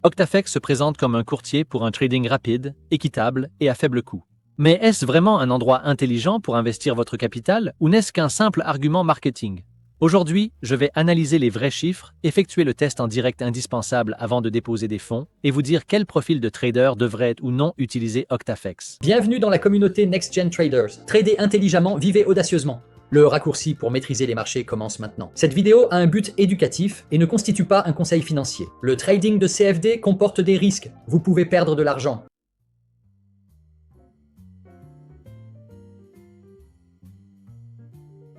Octafex se présente comme un courtier pour un trading rapide, équitable et à faible coût. Mais est-ce vraiment un endroit intelligent pour investir votre capital ou n'est-ce qu'un simple argument marketing? Aujourd'hui, je vais analyser les vrais chiffres, effectuer le test en direct indispensable avant de déposer des fonds et vous dire quel profil de trader devrait ou non utiliser Octafex. Bienvenue dans la communauté Next Gen Traders. Tradez intelligemment, vivez audacieusement. Le raccourci pour maîtriser les marchés commence maintenant. Cette vidéo a un but éducatif et ne constitue pas un conseil financier. Le trading de CFD comporte des risques. Vous pouvez perdre de l'argent.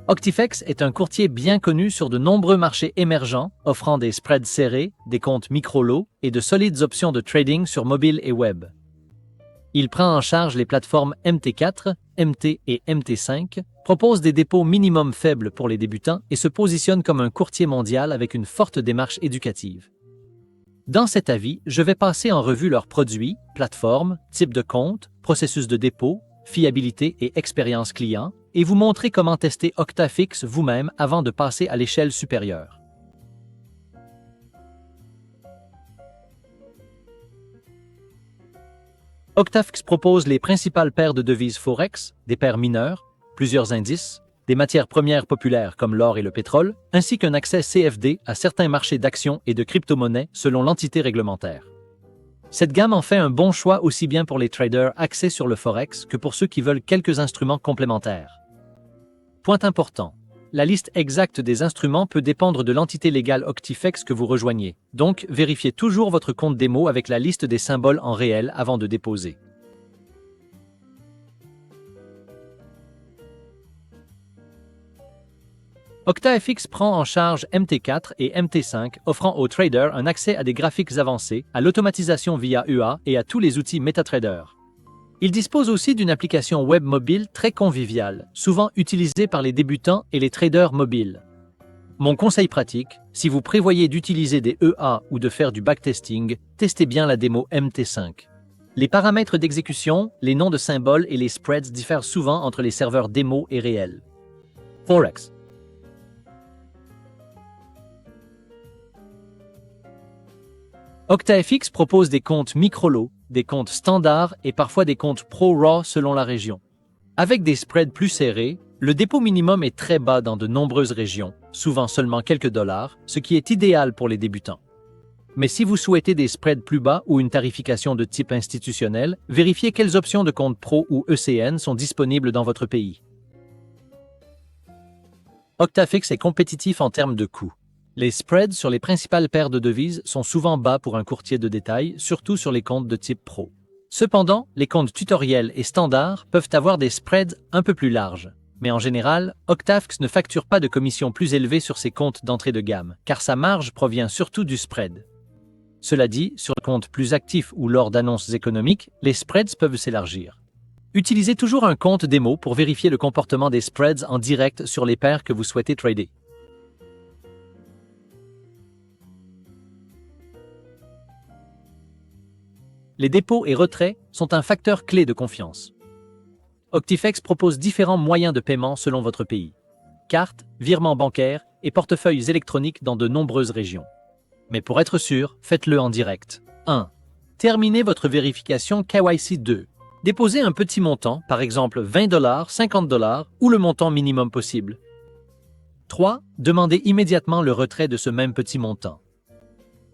Octafex est un courtier bien connu sur de nombreux marchés émergents, offrant des spreads serrés, des comptes micro-lots et de solides options de trading sur mobile et web. Il prend en charge les plateformes MT4, MT et MT5, propose des dépôts minimum faibles pour les débutants et se positionne comme un courtier mondial avec une forte démarche éducative. Dans cet avis, je vais passer en revue leurs produits, plateformes, types de comptes, processus de dépôt, fiabilité et expérience client, et vous montrer comment tester Octafex vous-même avant de passer à l'échelle supérieure. Octafex propose les principales paires de devises Forex, des paires mineures, plusieurs indices, des matières premières populaires comme l'or et le pétrole, ainsi qu'un accès CFD à certains marchés d'actions et de crypto-monnaies selon l'entité réglementaire. Cette gamme en fait un bon choix aussi bien pour les traders axés sur le Forex que pour ceux qui veulent quelques instruments complémentaires. Point important. La liste exacte des instruments peut dépendre de l'entité légale Octafex que vous rejoignez. Donc, vérifiez toujours votre compte démo avec la liste des symboles en réel avant de déposer. Octafex prend en charge MT4 et MT5, offrant aux traders un accès à des graphiques avancés, à l'automatisation via UA et à tous les outils MetaTrader. Il dispose aussi d'une application web mobile très conviviale, souvent utilisée par les débutants et les traders mobiles. Mon conseil pratique, si vous prévoyez d'utiliser des EA ou de faire du backtesting, testez bien la démo MT5. Les paramètres d'exécution, les noms de symboles et les spreads diffèrent souvent entre les serveurs démo et réels. Forex. Octafex propose des comptes micro-lots, des comptes standards et parfois des comptes pro-raw selon la région. Avec des spreads plus serrés, le dépôt minimum est très bas dans de nombreuses régions, souvent seulement quelques dollars, ce qui est idéal pour les débutants. Mais si vous souhaitez des spreads plus bas ou une tarification de type institutionnel, vérifiez quelles options de compte pro ou ECN sont disponibles dans votre pays. Octafex est compétitif en termes de coûts. Les spreads sur les principales paires de devises sont souvent bas pour un courtier de détail, surtout sur les comptes de type pro. Cependant, les comptes tutoriels et standards peuvent avoir des spreads un peu plus larges. Mais en général, Octafex ne facture pas de commission plus élevée sur ses comptes d'entrée de gamme, car sa marge provient surtout du spread. Cela dit, sur les comptes plus actifs ou lors d'annonces économiques, les spreads peuvent s'élargir. Utilisez toujours un compte démo pour vérifier le comportement des spreads en direct sur les paires que vous souhaitez trader. Les dépôts et retraits sont un facteur clé de confiance. Octafex propose différents moyens de paiement selon votre pays. Cartes, virements bancaires et portefeuilles électroniques dans de nombreuses régions. Mais pour être sûr, faites-le en direct. 1. Terminez votre vérification KYC 2. Déposez un petit montant, par exemple 20 $, 50 $ ou le montant minimum possible. 3. Demandez immédiatement le retrait de ce même petit montant.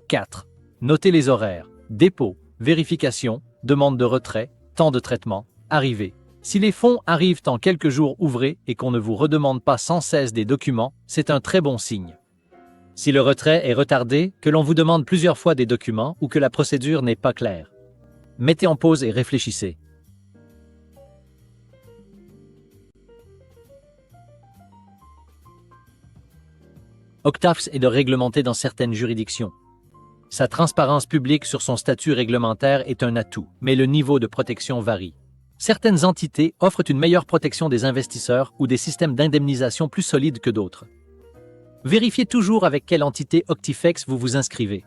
4. Notez les horaires, dépôt, vérification, demande de retrait, temps de traitement, arrivée. Si les fonds arrivent en quelques jours ouvrés et qu'on ne vous redemande pas sans cesse des documents, c'est un très bon signe. Si le retrait est retardé, que l'on vous demande plusieurs fois des documents ou que la procédure n'est pas claire, mettez en pause et réfléchissez. Octafex est réglementé dans certaines juridictions. Sa transparence publique sur son statut réglementaire est un atout, mais le niveau de protection varie. Certaines entités offrent une meilleure protection des investisseurs ou des systèmes d'indemnisation plus solides que d'autres. Vérifiez toujours avec quelle entité Octafex vous vous inscrivez.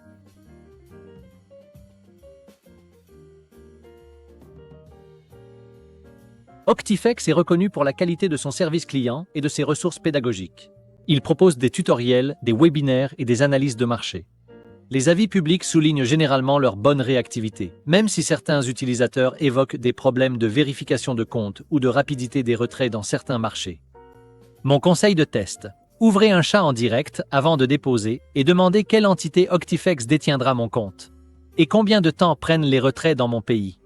Octafex est reconnu pour la qualité de son service client et de ses ressources pédagogiques. Il propose des tutoriels, des webinaires et des analyses de marché. Les avis publics soulignent généralement leur bonne réactivité, même si certains utilisateurs évoquent des problèmes de vérification de compte ou de rapidité des retraits dans certains marchés. Mon conseil de test: ouvrez un chat en direct avant de déposer et demandez quelle entité Octifex détiendra mon compte. Et combien de temps prennent les retraits dans mon pays?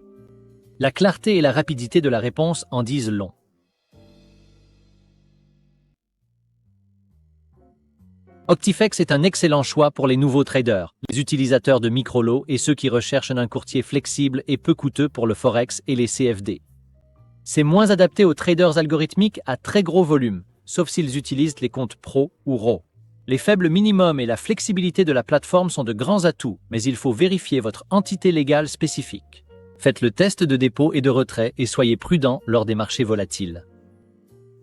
La clarté et la rapidité de la réponse en disent long. Octifex est un excellent choix pour les nouveaux traders, les utilisateurs de micro-lots et ceux qui recherchent un courtier flexible et peu coûteux pour le Forex et les CFD. C'est moins adapté aux traders algorithmiques à très gros volume, sauf s'ils utilisent les comptes Pro ou RAW. Les faibles minimums et la flexibilité de la plateforme sont de grands atouts, mais il faut vérifier votre entité légale spécifique. Faites le test de dépôt et de retrait et soyez prudent lors des marchés volatiles.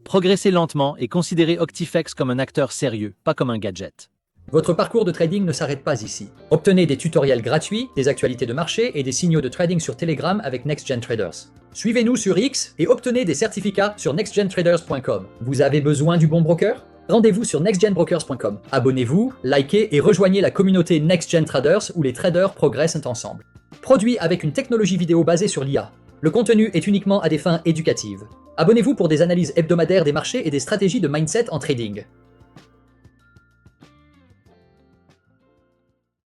Progressez lentement et considérez Octifex comme un acteur sérieux, pas comme un gadget. Votre parcours de trading ne s'arrête pas ici. Obtenez des tutoriels gratuits, des actualités de marché et des signaux de trading sur Telegram avec NextGen Traders. Suivez-nous sur X et obtenez des certificats sur nextgentraders.com. Vous avez besoin du bon broker? Rendez-vous sur nextgenbrokers.com. Abonnez-vous, likez et rejoignez la communauté NextGen Traders où les traders progressent ensemble. Produit avec une technologie vidéo basée sur l'IA. Le contenu est uniquement à des fins éducatives. Abonnez-vous pour des analyses hebdomadaires des marchés et des stratégies de mindset en trading.